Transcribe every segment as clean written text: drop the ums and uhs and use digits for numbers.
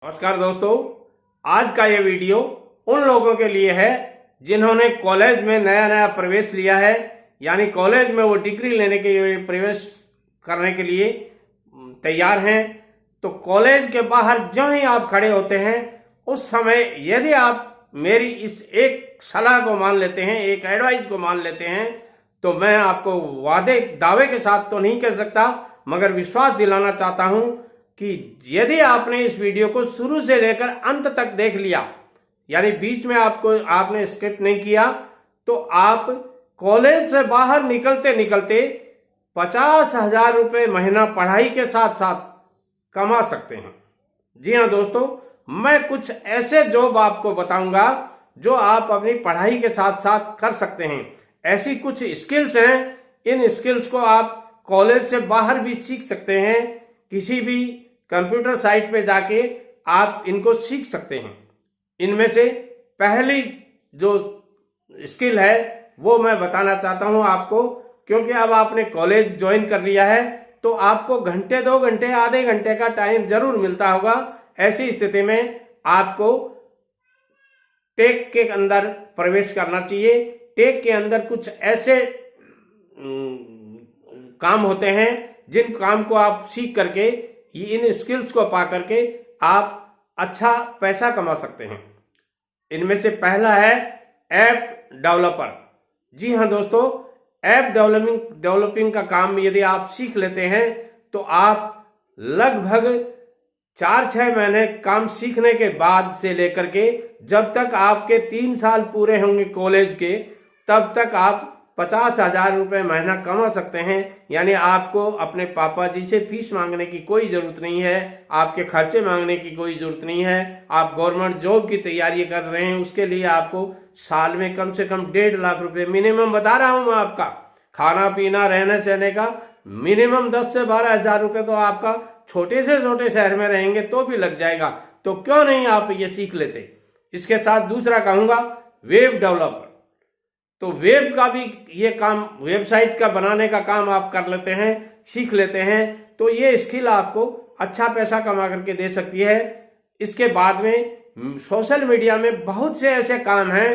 नमस्कार दोस्तों, आज का ये वीडियो उन लोगों के लिए है जिन्होंने कॉलेज में नया नया प्रवेश लिया है, यानी कॉलेज में वो डिग्री लेने के लिए प्रवेश करने के लिए तैयार हैं। तो कॉलेज के बाहर जो ही आप खड़े होते हैं उस समय यदि आप मेरी इस एक सलाह को मान लेते हैं, एक एडवाइस को मान लेते हैं, तो मैं आपको दावे के साथ तो नहीं कह सकता, मगर विश्वास दिलाना चाहता हूं कि यदि आपने इस वीडियो को शुरू से लेकर अंत तक देख लिया, यानी बीच में आपने स्किप नहीं किया, तो आप कॉलेज से बाहर निकलते निकलते 50,000 रुपये महीना पढ़ाई के साथ साथ कमा सकते हैं। जी हाँ दोस्तों, मैं कुछ ऐसे जॉब आपको बताऊंगा जो आप अपनी पढ़ाई के साथ साथ कर सकते हैं। ऐसी कुछ स्किल्स हैं, इन स्किल्स को आप कॉलेज से बाहर भी सीख सकते हैं। किसी भी कंप्यूटर साइट पे जाके आप इनको सीख सकते हैं। इनमें से पहली जो स्किल है वो मैं बताना चाहता हूं आपको, क्योंकि अब आपने कॉलेज ज्वाइन कर लिया है तो आपको घंटे, 2 घंटे, आधे घंटे का टाइम जरूर मिलता होगा। ऐसी स्थिति में आपको टेक के अंदर प्रवेश करना चाहिए। टेक के अंदर कुछ ऐसे काम होते हैं जिन काम को आप सीख करके, इन स्किल्स को पा करके आप अच्छा पैसा कमा सकते हैं। इनमें से पहला है ऐप डेवलपर। जी हाँ दोस्तों, ऐप डेवलपिंग का काम यदि आप सीख लेते हैं तो आप लगभग 4-6 महीने काम सीखने के बाद से लेकर के जब तक आपके 3 साल पूरे होंगे कॉलेज के, तब तक आप 50,000 रुपये महीना कमा सकते हैं। यानी आपको अपने पापा जी से फीस मांगने की कोई जरूरत नहीं है, आपके खर्चे मांगने की कोई जरूरत नहीं है। आप गवर्नमेंट जॉब की तैयारी कर रहे हैं, उसके लिए आपको साल में कम से कम 1.5 लाख रुपए मिनिमम बता रहा हूं मैं आपका, खाना पीना रहने सहने का मिनिमम 10 से 12,000 रुपये तो आपका छोटे से छोटे शहर में रहेंगे तो भी लग जाएगा। तो क्यों नहीं आप ये सीख लेते। इसके साथ दूसरा कहूंगा वेब डेवलपर। तो वेब का भी ये काम, वेबसाइट का बनाने का काम आप कर लेते हैं, सीख लेते हैं, तो ये स्किल आपको अच्छा पैसा कमा करके दे सकती है। इसके बाद में सोशल मीडिया में बहुत से ऐसे काम हैं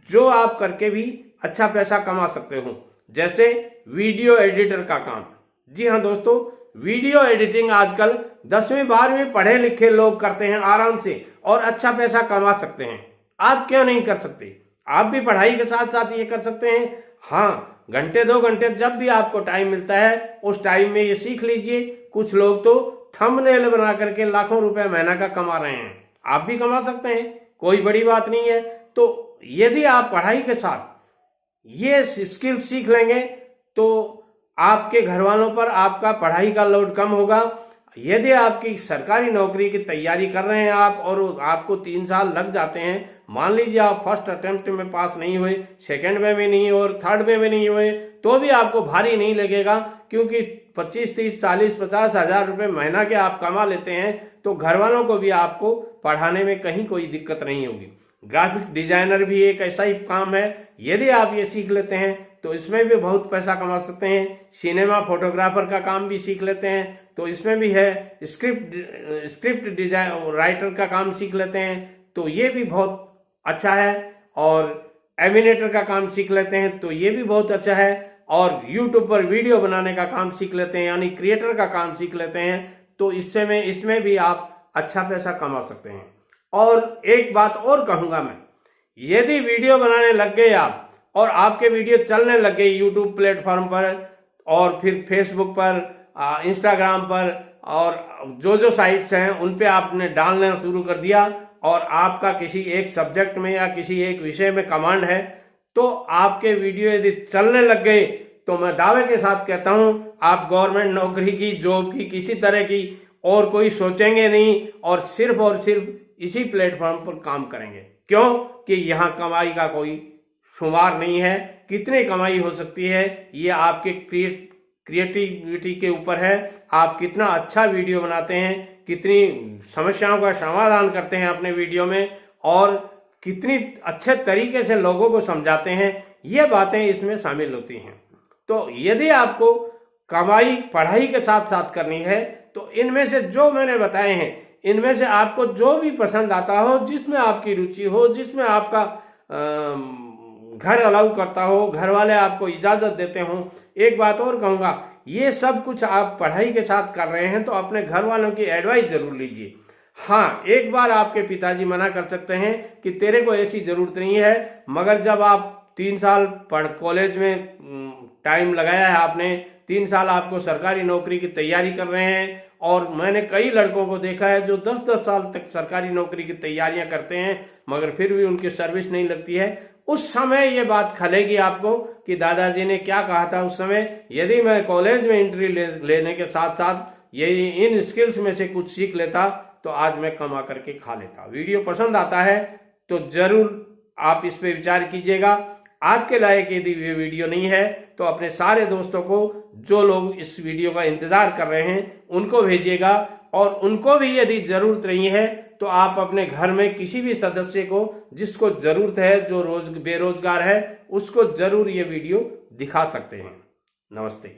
जो आप करके भी अच्छा पैसा कमा सकते हो, जैसे वीडियो एडिटर का काम। जी हाँ दोस्तों, वीडियो एडिटिंग आजकल 10वीं 12वीं पढ़े लिखे लोग करते हैं आराम से और अच्छा पैसा कमा सकते हैं। आप क्यों नहीं कर सकते? आप भी पढ़ाई के साथ साथ ये कर सकते हैं। हाँ, घंटे 2 घंटे जब भी आपको टाइम मिलता है उस टाइम में ये सीख लीजिए। कुछ लोग तो थंबनेल बना करके लाखों रुपए महीना का कमा रहे हैं, आप भी कमा सकते हैं, कोई बड़ी बात नहीं है। तो यदि आप पढ़ाई के साथ ये स्किल सीख लेंगे तो आपके घर वालों पर आपका पढ़ाई का लोड कम होगा। यदि आपकी सरकारी नौकरी की तैयारी कर रहे हैं आप और आपको 3 साल लग जाते हैं, मान लीजिए आप फर्स्ट अटेम्प्ट में पास नहीं हुए, सेकंड में भी नहीं और थर्ड में भी नहीं हुए, तो भी आपको भारी नहीं लगेगा, क्योंकि 25, 30, 40, 50,000 रुपये महीना के आप कमा लेते हैं तो घर वालों को भी आपको पढ़ाने में कहीं कोई दिक्कत नहीं होगी। ग्राफिक डिजाइनर भी एक ऐसा ही काम है, यदि आप ये सीख लेते हैं तो इसमें भी बहुत पैसा कमा सकते हैं। सिनेमा फोटोग्राफर का काम भी सीख लेते हैं तो इसमें भी है। स्क्रिप्ट डिजाइन राइटर का काम सीख लेते हैं तो ये भी बहुत अच्छा है। और एनिमेटर का काम सीख लेते हैं तो ये भी बहुत अच्छा है। और यूट्यूब पर वीडियो बनाने का काम सीख लेते हैं, यानी क्रिएटर का काम सीख लेते हैं, तो इसमें भी आप अच्छा पैसा कमा सकते हैं। और एक बात और कहूंगा मैं, यदि वीडियो बनाने लग गए आप और आपके वीडियो चलने लग गए यूट्यूब प्लेटफॉर्म पर और फिर फेसबुक पर, इंस्टाग्राम पर और जो साइट्स हैं उन पे आपने डालना शुरू कर दिया और आपका किसी एक सब्जेक्ट में या किसी एक विषय में कमांड है, तो आपके वीडियो यदि चलने लग गए तो मैं दावे के साथ कहता हूं आप गवर्नमेंट नौकरी की, जॉब की, किसी तरह की और कोई सोचेंगे नहीं और सिर्फ इसी प्लेटफॉर्म पर काम करेंगे। क्यों कि यहाँ कमाई का कोई शुमार नहीं है। कितनी कमाई हो सकती है ये आपके क्रिएटिविटी के ऊपर है। आप कितना अच्छा वीडियो बनाते हैं, कितनी समस्याओं का समाधान करते हैं अपने वीडियो में और कितनी अच्छे तरीके से लोगों को समझाते हैं, ये बातें इसमें शामिल होती हैं। तो यदि आपको कमाई पढ़ाई के साथ साथ करनी है तो इनमें से जो मैंने बताए हैं इनमें से आपको जो भी पसंद आता हो, जिसमें आपकी रुचि हो, जिसमें आपका घर अलाउ करता हो, घर वाले आपको इजाजत देते हो। एक बात और कहूँगा, ये सब कुछ आप पढ़ाई के साथ कर रहे हैं तो अपने घर वालों की एडवाइस जरूर लीजिए। हाँ, एक बार आपके पिताजी मना कर सकते हैं कि तेरे को ऐसी जरूरत नहीं है, मगर जब आप 3 साल कॉलेज में टाइम लगाया है, आपने 3 साल आपको सरकारी नौकरी की तैयारी कर रहे हैं, और मैंने कई लड़कों को देखा है जो 10-10 साल तक सरकारी नौकरी की तैयारियां करते हैं मगर फिर भी उनकी सर्विस नहीं लगती है। उस समय ये बात खलेगी आपको कि दादाजी ने क्या कहा था उस समय। यदि मैं कॉलेज में एंट्री लेने के साथ साथ ये इन स्किल्स में से कुछ सीख लेता तो आज मैं कमा करके खा लेता। वीडियो पसंद आता है तो जरूर आप इस पे विचार कीजिएगा। आपके लायक यदि ये वीडियो नहीं है तो अपने सारे दोस्तों को, जो लोग इस वीडियो का इंतजार कर रहे हैं, उनको भेजिएगा। और उनको भी यदि जरूरत नहीं है तो आप अपने घर में किसी भी सदस्य को जिसको जरूरत है, जो बेरोजगार है, उसको जरूर ये वीडियो दिखा सकते हैं। नमस्ते।